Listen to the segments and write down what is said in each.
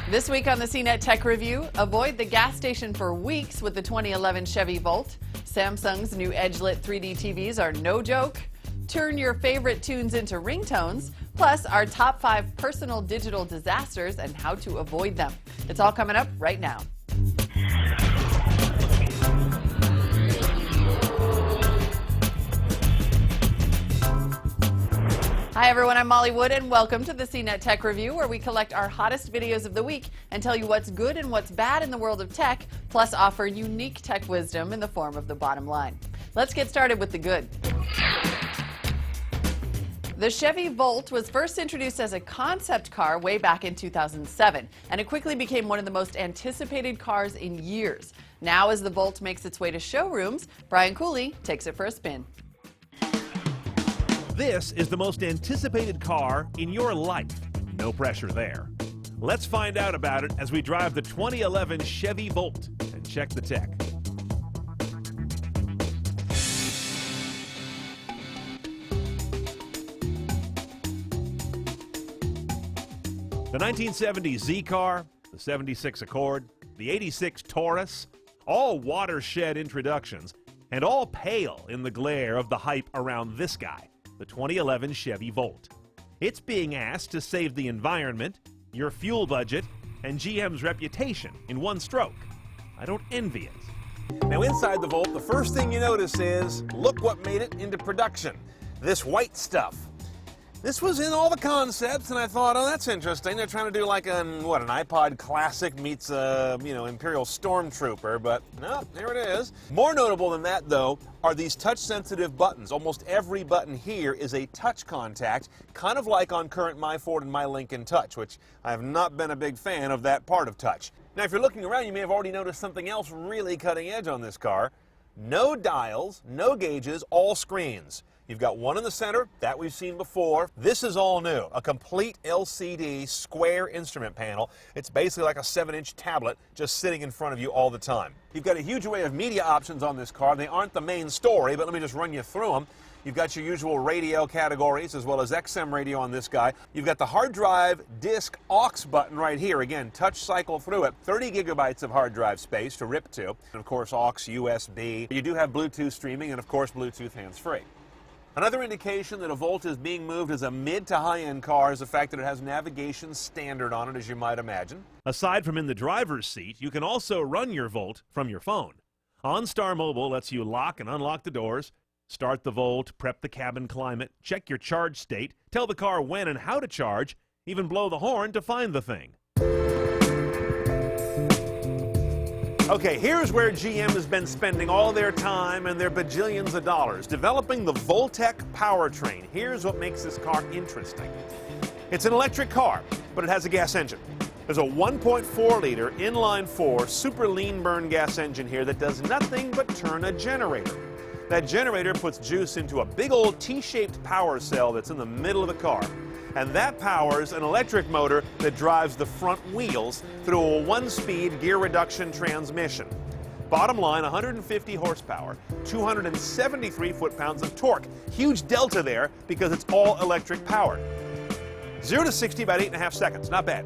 This week on the CNET Tech Review, avoid the gas station for weeks with the 2011 Chevy Volt. Samsung's new Edge-lit 3D TVs are no joke. Turn your favorite tunes into ringtones. Plus, our top 5 personal digital disasters and how to avoid them. It's all coming up right now. Hi everyone, I'm Molly Wood and welcome to the CNET Tech Review, where we collect our hottest videos of the week and tell you what's good and what's bad in the world of tech, plus offer unique tech wisdom in the form of the bottom line. Let's get started with the good. The Chevy Volt was first introduced as a concept car way back in 2007, and it quickly became one of the most anticipated cars in years. Now, as the Volt makes its way to showrooms, Brian Cooley takes it for a spin. This is the most anticipated car in your life. No pressure there. Let's find out about it as we drive the 2011 Chevy Volt and check the tech. The 1970 Z car, the 76 Accord, the 86 Taurus, all watershed introductions, and all pale in the glare of the hype around this guy, the 2011 Chevy Volt. It's being asked to save the environment, your fuel budget, and GM's reputation in one stroke. I don't envy it. Now inside the Volt, the first thing you notice is, look what made it into production. This white stuff. This was in all the concepts, and I thought, oh, that's interesting. They're trying to do like an iPod Classic meets Imperial Stormtrooper, but no, there it is. More notable than that, though, are these touch-sensitive buttons. Almost every button here is a touch contact, kind of like on current My Ford and My Lincoln Touch, which I have not been a big fan of that part of touch. Now, if you're looking around, you may have already noticed something else really cutting edge on this car. No dials, no gauges, all screens. You've got one in the center, that we've seen before. This is all new, a complete LCD square instrument panel. It's basically like a 7-inch tablet just sitting in front of you all the time. You've got a huge array of media options on this car. They aren't the main story, but let me just run you through them. You've got your usual radio categories as well as XM radio on this guy. You've got the hard drive disk aux button right here. Again, touch cycle through it. 30 gigabytes of hard drive space to rip to. And of course, aux, USB. You do have Bluetooth streaming and of course, Bluetooth hands-free. Another indication that a Volt is being moved as a mid to high-end car is the fact that it has navigation standard on it, as you might imagine. Aside from in the driver's seat, you can also run your Volt from your phone. OnStar Mobile lets you lock and unlock the doors, start the Volt, prep the cabin climate, check your charge state, tell the car when and how to charge, even blow the horn to find the thing. Okay, here's where GM has been spending all their time and their bajillions of dollars, developing the Voltec powertrain. Here's what makes this car interesting. It's an electric car, but it has a gas engine. There's a 1.4-liter inline-4 super lean burn gas engine here that does nothing but turn a generator. That generator puts juice into a big old T-shaped power cell that's in the middle of the car. And that powers an electric motor that drives the front wheels through a 1-speed gear reduction transmission. Bottom line, 150 horsepower, 273 foot-pounds of torque. Huge delta there because it's all electric powered. 0 to 60 about 8.5 seconds, not bad.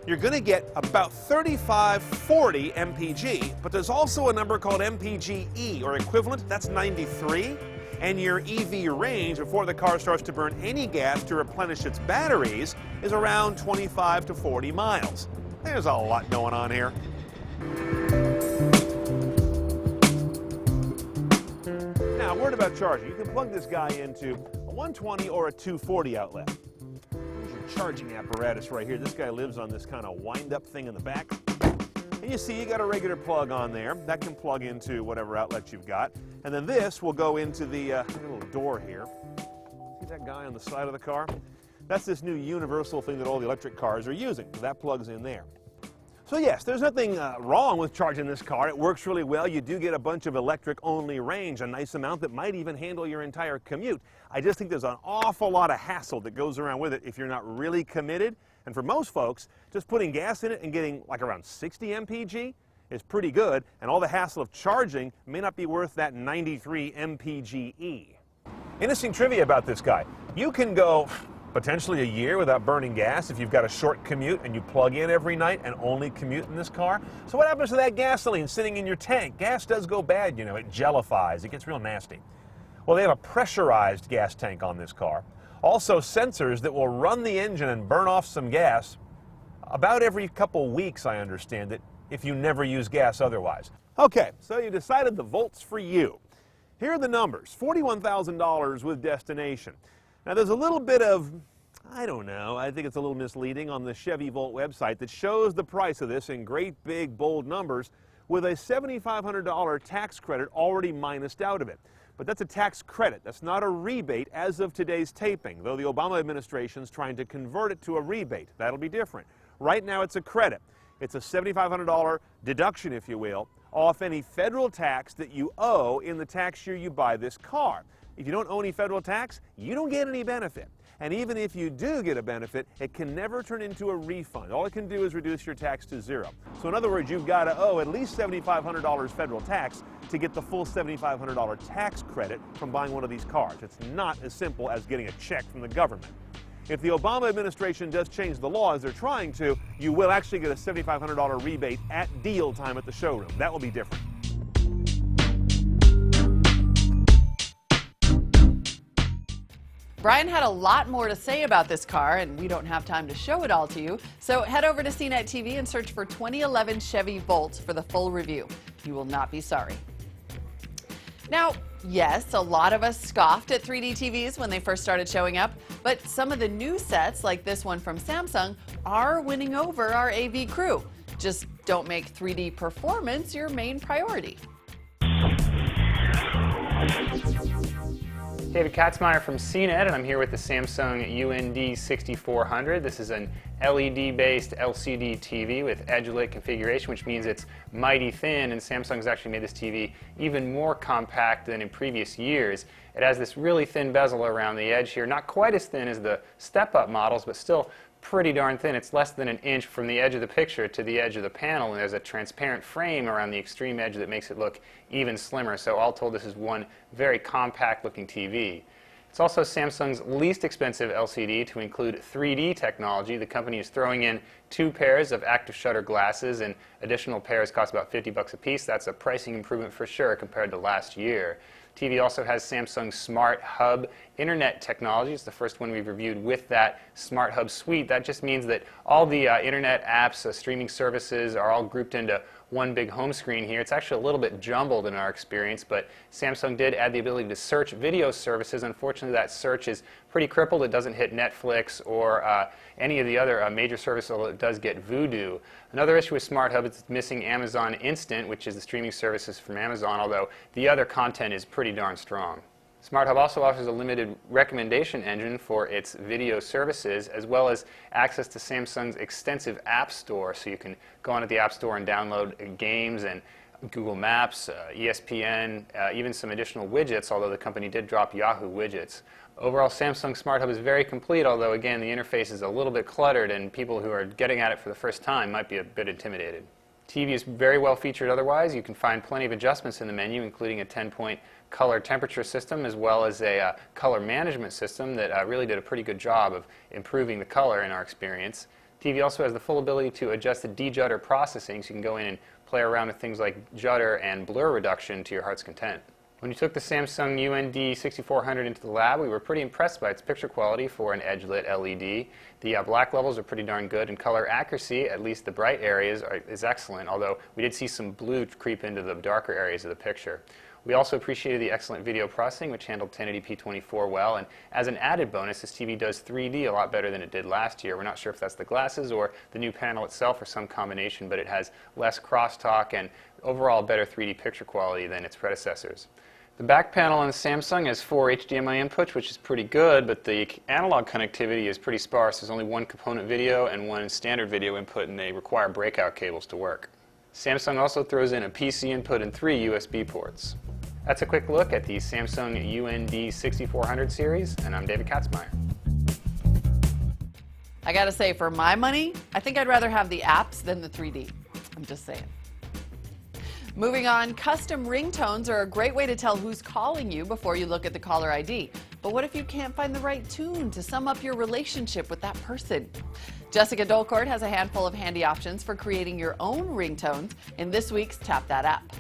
You're going to get about 3540 mpg, but there's also a number called mpge, or equivalent, that's 93. And your EV range before the car starts to burn any gas to replenish its batteries is around 25 to 40 miles. There's a lot going on here. Now, a word about charging. You can plug this guy into a 120 or a 240 outlet. Here's your charging apparatus right here. This guy lives on this kind of wind-up thing in the back. And you see you got a regular plug on there. That can plug into whatever outlet you've got. And then this will go into the little door here. See that guy on the side of the car? That's this new universal thing that all the electric cars are using. That plugs in there. So yes, there's nothing wrong with charging this car. It works really well. You do get a bunch of electric-only range, a nice amount that might even handle your entire commute. I just think there's an awful lot of hassle that goes around with it if you're not really committed. And for most folks, just putting gas in it and getting like around 60 mpg is pretty good, and all the hassle of charging may not be worth that 93 mpge. Interesting trivia about this guy. You can go Potentially a year without burning gas if you've got a short commute and you plug in every night and only commute in this car. So what happens to that gasoline sitting in your tank? Gas does go bad, you know, it jellifies, it gets real nasty. Well, they have a pressurized gas tank on this car. Also sensors that will run the engine and burn off some gas about every couple weeks, I understand it, if you never use gas otherwise. Okay, so you decided the Volt's for you. Here are the numbers, $41,000 with destination. Now there's a little bit of, I don't know, I think it's a little misleading on the Chevy Volt website that shows the price of this in great big bold numbers with a $7,500 tax credit already minused out of it. But that's a tax credit, that's not a rebate as of today's taping, though the Obama administration's trying to convert it to a rebate. That'll be different. Right now it's a credit. It's a $7,500 deduction, if you will, off any federal tax that you owe in the tax year you buy this car. If you don't owe any federal tax, you don't get any benefit. And even if you do get a benefit, it can never turn into a refund. All it can do is reduce your tax to zero. So in other words, you've got to owe at least $7,500 federal tax to get the full $7,500 tax credit from buying one of these cars. It's not as simple as getting a check from the government. If the Obama administration does change the law, as they're trying to, you will actually get a $7,500 rebate at deal time at the showroom. That will be different. Brian had a lot more to say about this car, and we don't have time to show it all to you. So head over to CNET TV and search for 2011 Chevy Volt for the full review. You will not be sorry. Now, yes, a lot of us scoffed at 3D TVs when they first started showing up, but some of the new sets, like this one from Samsung, are winning over our AV crew. Just don't make 3D performance your main priority. David Katzmeyer from CNET, and I'm here with the Samsung UND 6400. This is an LED-based LCD TV with edge-lit configuration, which means it's mighty thin, and Samsung's actually made this TV even more compact than in previous years. It has this really thin bezel around the edge here, not quite as thin as the step-up models, but still pretty darn thin. It's less than an inch from the edge of the picture to the edge of the panel, and there's a transparent frame around the extreme edge that makes it look even slimmer. So all told, this is one very compact looking TV. It's also Samsung's least expensive LCD to include 3D technology. The company is throwing in 2 pairs of active shutter glasses, and additional pairs cost about $50 a piece. That's a pricing improvement for sure compared to last year. TV also has Samsung's Smart Hub Internet technology. It's the first one we've reviewed with that Smart Hub suite. That just means that all the Internet apps, streaming services are all grouped into one big home screen here. It's actually a little bit jumbled in our experience, but Samsung did add the ability to search video services. Unfortunately, that search is pretty crippled. It doesn't hit Netflix or any of the other major services, although it does get Vudu. Another issue with Smart Hub is it's missing Amazon Instant, which is the streaming services from Amazon, although the other content is pretty darn strong. Smart Hub also offers a limited recommendation engine for its video services, as well as access to Samsung's extensive App Store, so you can go onto the App Store and download games and Google Maps, ESPN, even some additional widgets, although the company did drop Yahoo widgets. Overall, Samsung Smart Hub is very complete, although again the interface is a little bit cluttered and people who are getting at it for the first time might be a bit intimidated. TV is very well featured otherwise. You can find plenty of adjustments in the menu, including a 10-point color temperature system, as well as a color management system that really did a pretty good job of improving the color in our experience. TV also has the full ability to adjust the de-judder processing, so you can go in and play around with things like judder and blur reduction to your heart's content. When we took the Samsung UND 6400 into the lab, we were pretty impressed by its picture quality for an edge-lit LED. The black levels are pretty darn good, and color accuracy, at least the bright areas, is excellent, although we did see some blue creep into the darker areas of the picture. We also appreciated the excellent video processing, which handled 1080p24 well, and as an added bonus, this TV does 3D a lot better than it did last year. We're not sure if that's the glasses or the new panel itself or some combination, but it has less crosstalk and overall better 3D picture quality than its predecessors. The back panel on the Samsung has 4 HDMI inputs, which is pretty good, but the analog connectivity is pretty sparse. There's only 1 component video and 1 standard video input, and they require breakout cables to work. Samsung also throws in a PC input and 3 USB ports. That's a quick look at the Samsung UND 6400 series, and I'm David Katzmeyer. I gotta say, for my money, I think I'd rather have the apps than the 3D. I'm just saying. Moving on, custom ringtones are a great way to tell who's calling you before you look at the caller ID. But what if you can't find the right tune to sum up your relationship with that person? Jessica Dolcourt has a handful of handy options for creating your own ringtones in this week's Tap That App.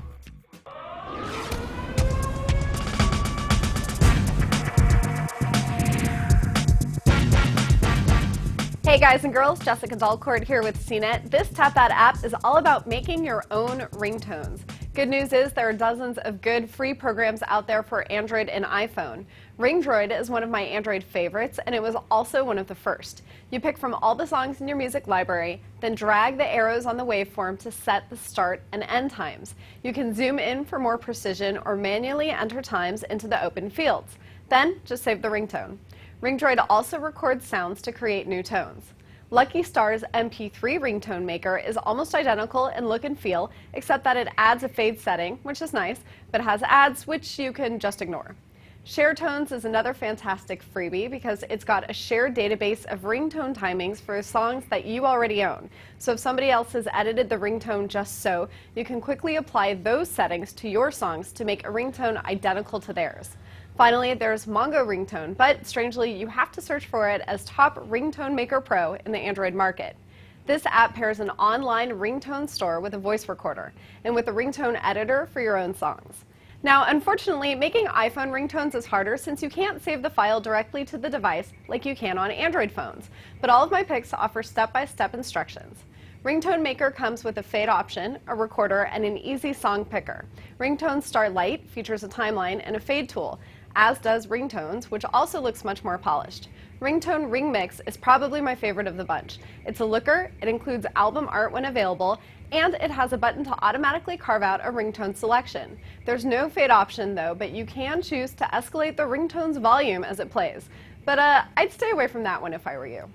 Hey guys and girls, Jessica Dolcourt here with CNET. This Tap That app is all about making your own ringtones. Good news is there are dozens of good free programs out there for Android and iPhone. Ringdroid is one of my Android favorites, and it was also one of the first. You pick from all the songs in your music library, then drag the arrows on the waveform to set the start and end times. You can zoom in for more precision or manually enter times into the open fields. Then just save the ringtone. Ringdroid also records sounds to create new tones. Lucky Star's MP3 ringtone maker is almost identical in look and feel, except that it adds a fade setting, which is nice, but has ads which you can just ignore. Share Tones is another fantastic freebie because it's got a shared database of ringtone timings for songs that you already own. So if somebody else has edited the ringtone just so, you can quickly apply those settings to your songs to make a ringtone identical to theirs. Finally, there's Mongo Ringtone, but strangely, you have to search for it as Top Ringtone Maker Pro in the Android market. This app pairs an online ringtone store with a voice recorder and with a ringtone editor for your own songs. Now, unfortunately, making iPhone ringtones is harder since you can't save the file directly to the device like you can on Android phones, but all of my picks offer step-by-step instructions. Ringtone Maker comes with a fade option, a recorder, and an easy song picker. Ringtone Star Lite features a timeline and a fade tool, as does Ringtones, which also looks much more polished. Ringtone Ring Mix is probably my favorite of the bunch. It's a looker, it includes album art when available, and it has a button to automatically carve out a ringtone selection. There's no fade option though, but you can choose to escalate the ringtone's volume as it plays. But I'd stay away from that one if I were you.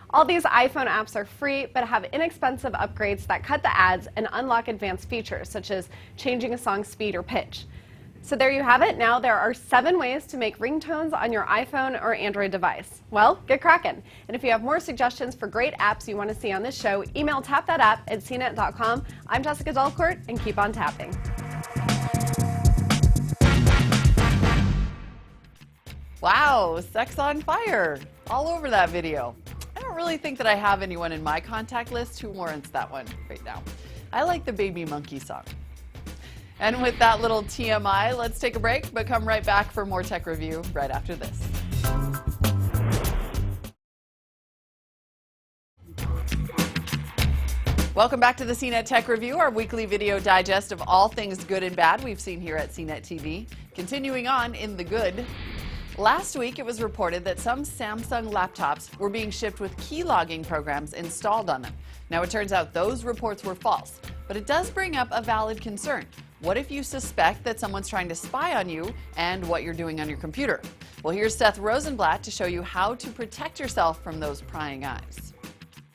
All these iPhone apps are free, but have inexpensive upgrades that cut the ads and unlock advanced features, such as changing a song's speed or pitch. So there you have it. Now there are 7 ways to make ringtones on your iPhone or Android device. Well, get cracking. And if you have more suggestions for great apps you want to see on this show, email tapthatapp@cnet.com. I'm Jessica Dolcourt, and keep on tapping. Wow, sex on fire, all over that video. I don't really think that I have anyone in my contact list who warrants that one right now. I like the Baby Monkey song. And with that little TMI, let's take a break, but come right back for more tech review right after this. Welcome back to the CNET Tech Review, our weekly video digest of all things good and bad we've seen here at CNET TV. Continuing on in the good. Last week, it was reported that some Samsung laptops were being shipped with keylogging programs installed on them. Now, it turns out those reports were false, but it does bring up a valid concern. What if you suspect that someone's trying to spy on you and what you're doing on your computer? Well, here's Seth Rosenblatt to show you how to protect yourself from those prying eyes.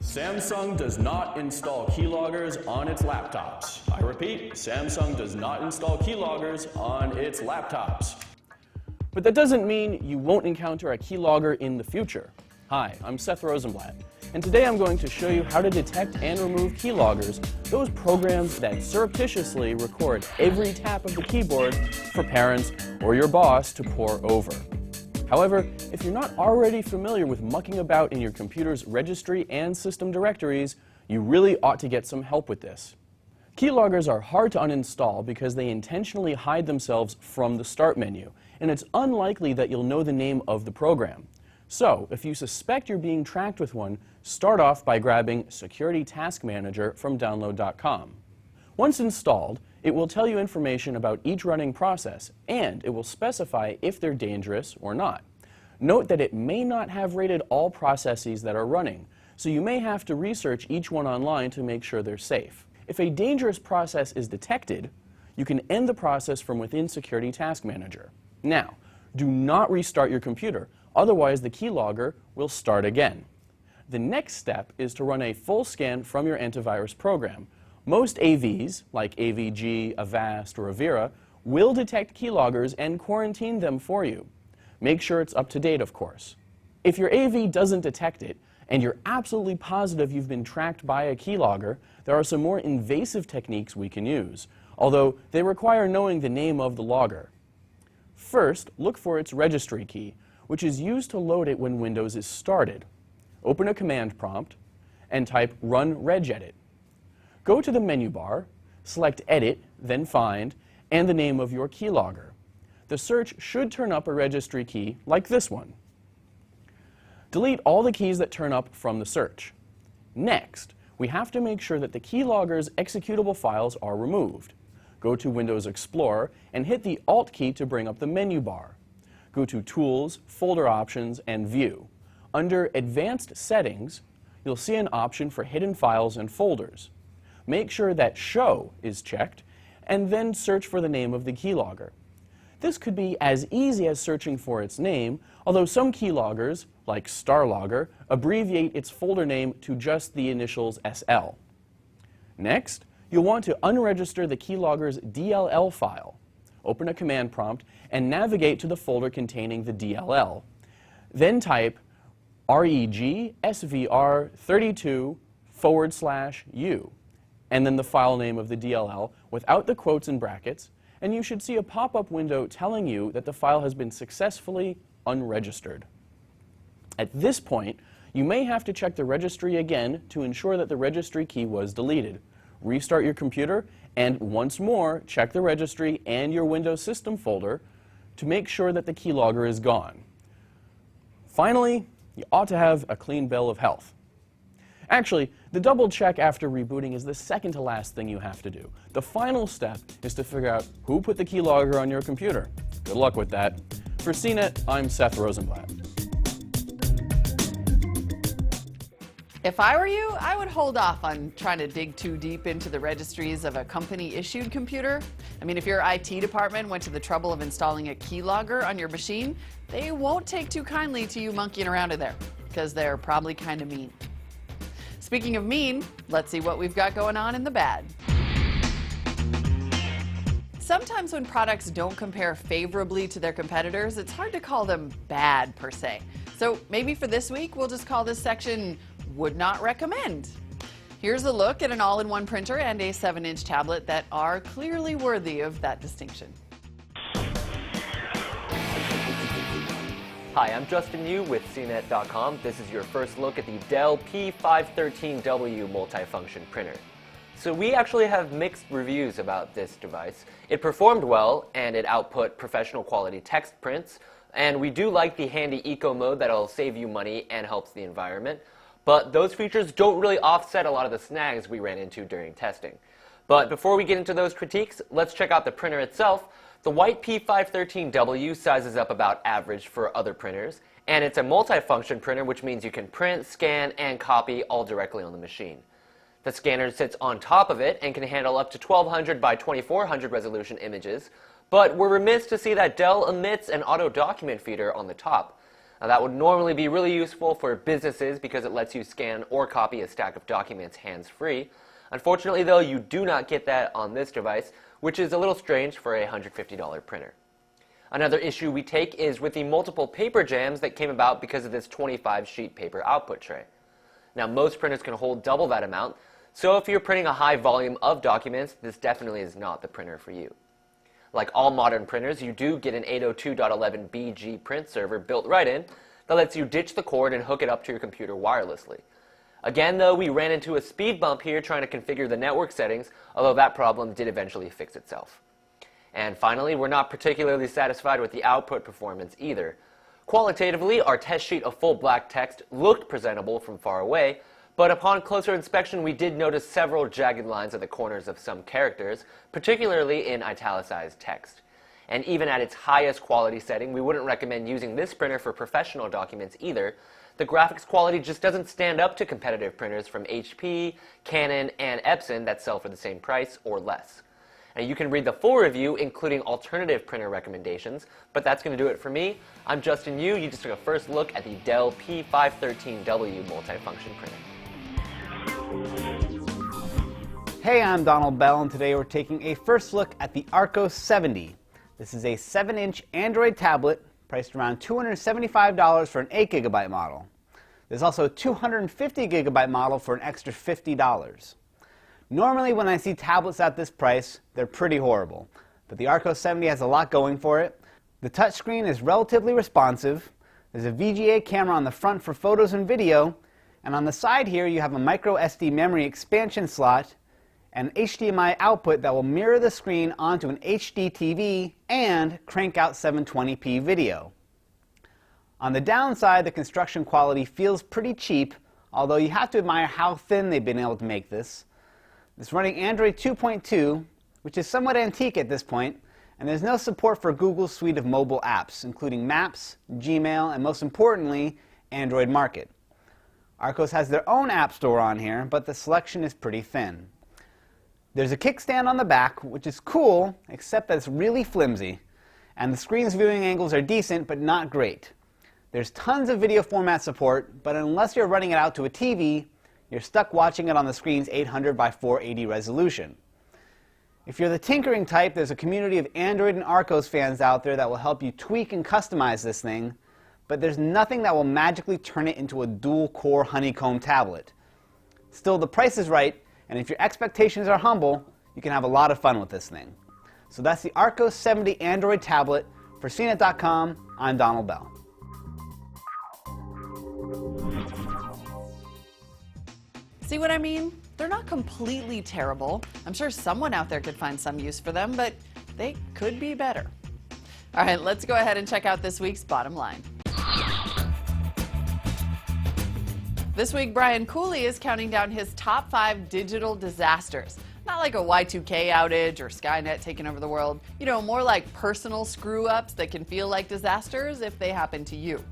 Samsung does not install keyloggers on its laptops. I repeat, Samsung does not install keyloggers on its laptops. But that doesn't mean you won't encounter a keylogger in the future. Hi, I'm Seth Rosenblatt, and today I'm going to show you how to detect and remove keyloggers, those programs that surreptitiously record every tap of the keyboard for parents or your boss to pore over. However, if you're not already familiar with mucking about in your computer's registry and system directories, you really ought to get some help with this. Keyloggers are hard to uninstall because they intentionally hide themselves from the Start menu, and it's unlikely that you'll know the name of the program. So, if you suspect you're being tracked with one, start off by grabbing Security Task Manager from download.com. Once installed, it will tell you information about each running process, and it will specify if they're dangerous or not. Note that it may not have rated all processes that are running, so you may have to research each one online to make sure they're safe. If a dangerous process is detected, you can end the process from within Security Task Manager. Now, do not restart your computer, otherwise the keylogger will start again. The next step is to run a full scan from your antivirus program. Most AVs, like AVG, Avast, or Avira, will detect keyloggers and quarantine them for you. Make sure it's up to date, of course. If your AV doesn't detect it, and you're absolutely positive you've been tracked by a keylogger, there are some more invasive techniques we can use, although they require knowing the name of the logger. First, look for its registry key, which is used to load it when Windows is started. Open a command prompt and type run regedit. Go to the menu bar, select Edit, then Find, and the name of your keylogger. The search should turn up a registry key like this one. Delete all the keys that turn up from the search. Next, we have to make sure that the keylogger's executable files are removed. Go to Windows Explorer and hit the Alt key to bring up the menu bar. Go to Tools, Folder Options, and View. Under Advanced Settings, you'll see an option for hidden files and folders. Make sure that Show is checked, and then search for the name of the keylogger. This could be as easy as searching for its name, although some keyloggers, like StarLogger, abbreviate its folder name to just the initials SL. Next, you'll want to unregister the keylogger's DLL file. Open a command prompt and navigate to the folder containing the DLL. Then type regsvr32/u, and then the file name of the DLL without the quotes and brackets, and you should see a pop-up window telling you that the file has been successfully unregistered. At this point, you may have to check the registry again to ensure that the registry key was deleted. Restart your computer, and once more, check the registry and your Windows System folder to make sure that the keylogger is gone. Finally, you ought to have a clean bill of health. Actually, the double check after rebooting is the second to last thing you have to do. The final step is to figure out who put the keylogger on your computer. Good luck with that. For CNET, I'm Seth Rosenblatt. If I were you, I would hold off on trying to dig too deep into the registries of a company-issued computer. I mean, if your IT department went to the trouble of installing a keylogger on your machine, they won't take too kindly to you monkeying around in there, because they're probably kind of mean. Speaking of mean, let's see what we've got going on in the bad. Sometimes when products don't compare favorably to their competitors, it's hard to call them bad per se. So maybe for this week, we'll just call this section Would Not Recommend. Here's a look at an all-in-one printer and a 7-inch tablet that are clearly worthy of that distinction. Hi, I'm Justin Yu with CNET.com. This is your first look at the Dell P513W multifunction printer. So we actually have mixed reviews about this device. It performed well, and it output professional quality text prints, and we do like the handy eco mode that'll save you money and helps the environment. But those features don't really offset a lot of the snags we ran into during testing. But before we get into those critiques, let's check out the printer itself. The white P513W sizes up about average for other printers, and it's a multifunction printer, which means you can print, scan, and copy all directly on the machine. The scanner sits on top of it and can handle up to 1200 by 2400 resolution images, but we're remiss to see that Dell omits an auto document feeder on the top. Now, that would normally be really useful for businesses because it lets you scan or copy a stack of documents hands-free. Unfortunately, though, you do not get that on this device, which is a little strange for a $150 printer. Another issue we take is with the multiple paper jams that came about because of this 25-sheet paper output tray. Now, most printers can hold double that amount, so if you're printing a high volume of documents, this definitely is not the printer for you. Like all modern printers, you do get an 802.11bg print server built right in that lets you ditch the cord and hook it up to your computer wirelessly. Again, though, we ran into a speed bump here trying to configure the network settings, although that problem did eventually fix itself. And finally, we're not particularly satisfied with the output performance either. Qualitatively, our test sheet of full black text looked presentable from far away, but upon closer inspection, we did notice several jagged lines at the corners of some characters, particularly in italicized text. And even at its highest quality setting, we wouldn't recommend using this printer for professional documents either. The graphics quality just doesn't stand up to competitive printers from HP, Canon, and Epson that sell for the same price or less. Now, you can read the full review, including alternative printer recommendations, but that's going to do it for me. I'm Justin Yu. You just took a first look at the Dell P513W multifunction printer. Hey, I'm Donald Bell, and today we're taking a first look at the Arco 70. This is a 7-inch Android tablet priced around $275 for an 8GB model. There's also a 250GB model for an extra $50. Normally when I see tablets at this price, they're pretty horrible, but the Arco 70 has a lot going for it. The touchscreen is relatively responsive, There's a VGA camera on the front for photos and video, and on the side here you have a micro SD memory expansion slot and HDMI output that will mirror the screen onto an HD TV and crank out 720p video. On the downside, the construction quality feels pretty cheap, although you have to admire how thin they've been able to make this. It's running Android 2.2, which is somewhat antique at this point, and there's no support for Google's suite of mobile apps, including Maps, Gmail, and most importantly, Android Market. Arcos has their own app store on here, but the selection is pretty thin. There's a kickstand on the back, which is cool, except that it's really flimsy, and the screen's viewing angles are decent, but not great. There's tons of video format support, but unless you're running it out to a TV, you're stuck watching it on the screen's 800 by 480 resolution. If you're the tinkering type, there's a community of Android and Arcos fans out there that will help you tweak and customize this thing, but there's nothing that will magically turn it into a dual-core honeycomb tablet. Still, the price is right, and if your expectations are humble, you can have a lot of fun with this thing. So that's the Arco 70 Android tablet. For CNET.com, I'm Donald Bell. See what I mean? They're not completely terrible. I'm sure someone out there could find some use for them, but they could be better. All right, let's go ahead and check out this week's bottom line. This week, Brian Cooley is counting down his top 5 digital disasters. Not like a Y2K outage or Skynet taking over the world. You know, more like personal screw-ups that can feel like disasters if they happen to you.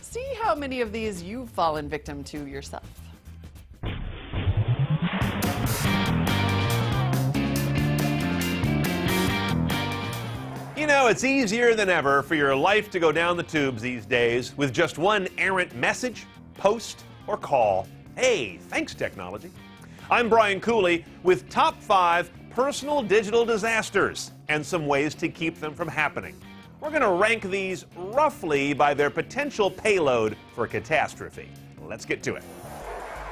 See how many of these you've fallen victim to yourself. You know, it's easier than ever for your life to go down the tubes these days with just one errant message, post, or call. Hey, thanks technology. I'm Brian Cooley with top 5 personal digital disasters and some ways to keep them from happening. We're going to rank these roughly by their potential payload for catastrophe. Let's get to it.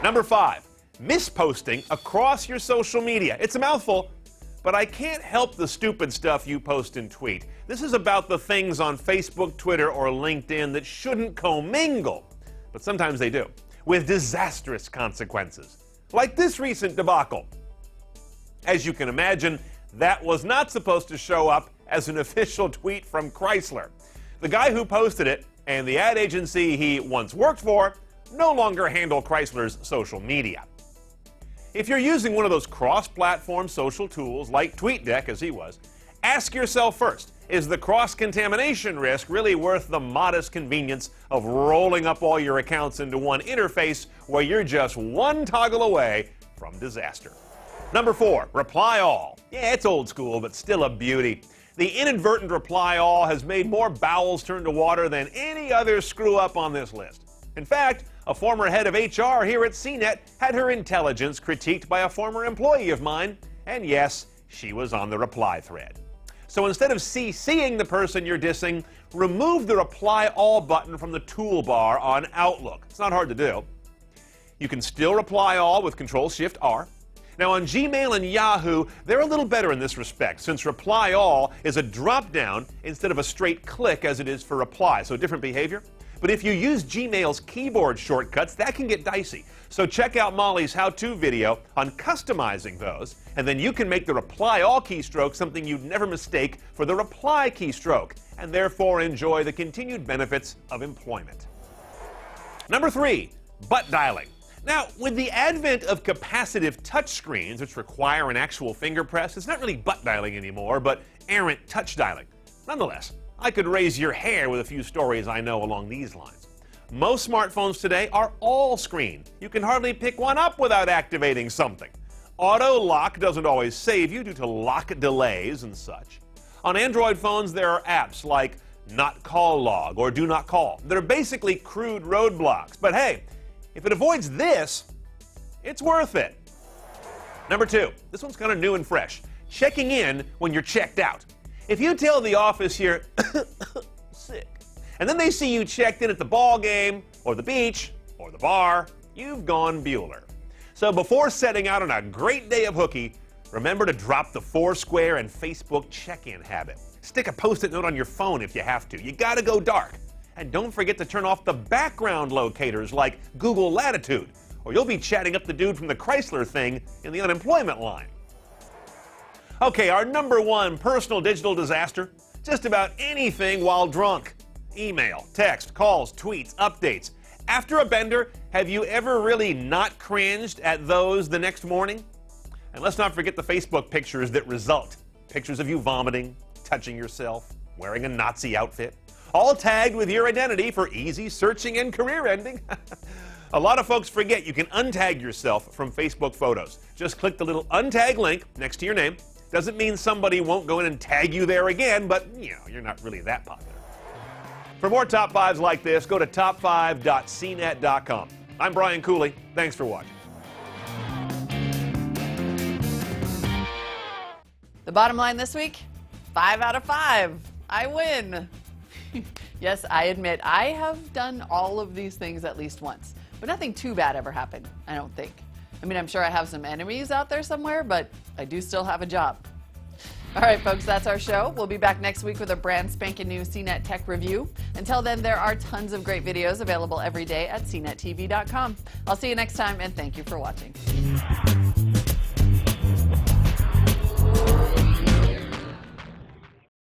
Number 5, misposting across your social media. It's a mouthful, but I can't help the stupid stuff you post and tweet. This is about the things on Facebook, Twitter, or LinkedIn that shouldn't commingle, but sometimes they do, with disastrous consequences, like this recent debacle. As you can imagine, that was not supposed to show up as an official tweet from Chrysler. The guy who posted it and the ad agency he once worked for no longer handle Chrysler's social media. If you're using one of those cross-platform social tools like TweetDeck, as he was, ask yourself first, is the cross-contamination risk really worth the modest convenience of rolling up all your accounts into one interface where you're just one toggle away from disaster? Number 4, reply all. Yeah, it's old school, but still a beauty. The inadvertent reply all has made more bowels turn to water than any other screw-up on this list. In fact, a former head of HR here at CNET had her intelligence critiqued by a former employee of mine, and yes, she was on the reply thread. So instead of CCing the person you're dissing, remove the reply all button from the toolbar on Outlook. It's not hard to do. You can still reply all with Control-Shift-R. Now on Gmail and Yahoo, they're a little better in this respect, since reply all is a drop-down instead of a straight click as it is for reply, so different behavior. But if you use Gmail's keyboard shortcuts, that can get dicey. So check out Molly's how-to video on customizing those, and then you can make the reply all keystroke something you'd never mistake for the reply keystroke, and therefore enjoy the continued benefits of employment. Number 3, butt dialing. Now, with the advent of capacitive touchscreens, which require an actual finger press, it's not really butt dialing anymore, but errant touch dialing. Nonetheless, I could raise your hair with a few stories I know along these lines. Most smartphones today are all screen. You can hardly pick one up without activating something. Auto lock doesn't always save you due to lock delays and such. On Android phones, there are apps like Not Call Log or Do Not Call. They're basically crude roadblocks, but hey, if it avoids this, it's worth it. Number 2, this one's kind of new and fresh. Checking in when you're checked out. If you tell the office you're sick, and then they see you checked in at the ball game, or the beach, or the bar, you've gone Bueller. So before setting out on a great day of hooky, remember to drop the Foursquare and Facebook check-in habit. Stick a Post-it note on your phone if you have to. You gotta go dark. And don't forget to turn off the background locators like Google Latitude, or you'll be chatting up the dude from the Chrysler thing in the unemployment line. Okay, our #1 personal digital disaster, just about anything while drunk. Email, text, calls, tweets, updates. After a bender, have you ever really not cringed at those the next morning? And let's not forget the Facebook pictures that result. Pictures of you vomiting, touching yourself, wearing a Nazi outfit, all tagged with your identity for easy searching and career ending. A lot of folks forget you can untag yourself from Facebook photos. Just click the little untag link next to your name. Doesn't mean somebody won't go in and tag you there again, but you're not really that popular. For more top 5s like this, go to top5.cnet.com. I'm Brian Cooley. Thanks for watching. The bottom line this week, 5 out of 5. I win. Yes, I admit I have done all of these things at least once, but nothing too bad ever happened, I don't think. I mean, I'm sure I have some enemies out there somewhere, but I do still have a job. All right, folks, that's our show. We'll be back next week with a brand spanking new CNET Tech review. Until then, there are tons of great videos available every day at cnettv.com. I'll see you next time, and thank you for watching.